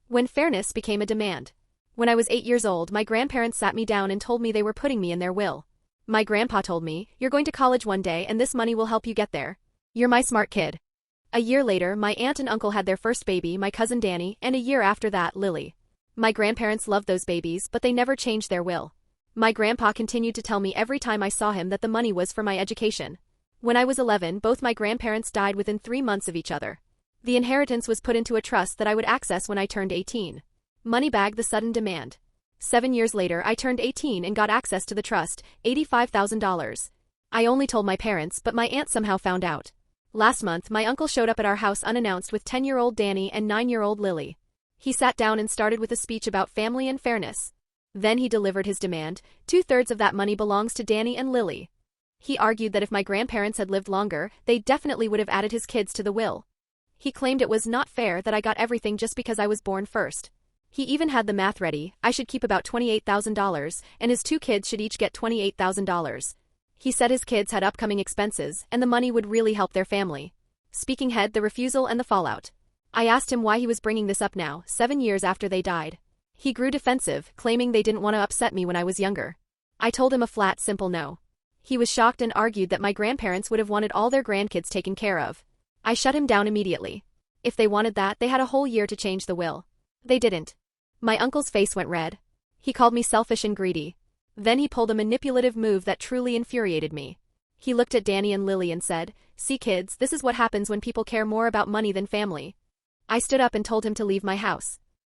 When fairness became a demand. When I was 8 years old, my grandparents sat me down and told me they were putting me in their will. My grandpa told me, "You're going to college one day and this money will help you get there. You're my smart kid." A year later, my aunt and uncle had their first baby, my cousin Danny, and a year after that, Lily. My grandparents loved those babies, but they never changed their will. My grandpa continued to tell me every time I saw him that the money was for my education. When I was 11, both my grandparents died within 3 months of each other. The inheritance was put into a trust that I would access when I turned 18. Moneybag the sudden demand. 7 years later, I turned 18 and got access to the trust, $85,000. I only told my parents, but my aunt somehow found out. Last month, my uncle showed up at our house unannounced with 10-year-old Danny and 9-year-old Lily. He sat down and started with a speech about family and fairness. Then he delivered his demand. 2/3 of that money belongs to Danny and Lily. He argued that if my grandparents had lived longer, they definitely would have added his kids to the will. He claimed it was not fair that I got everything just because I was born first. He even had the math ready. I should keep about $28,000, and his 2 kids should each get $28,000. He said his kids had upcoming expenses, and the money would really help their family. Speaking head, the refusal and the fallout. I asked him why he was bringing this up now, 7 years after they died. He grew defensive, claiming they didn't want to upset me when I was younger. I told him a flat, simple no. He was shocked and argued that my grandparents would have wanted all their grandkids taken care of. I shut him down immediately. If they wanted that, they had a whole year to change the will. They didn't. My uncle's face went red. He called me selfish and greedy. Then he pulled a manipulative move that truly infuriated me. He looked at Danny and Lily and said, "See kids, this is what happens when people care more about money than family." I stood up and told him to leave my house.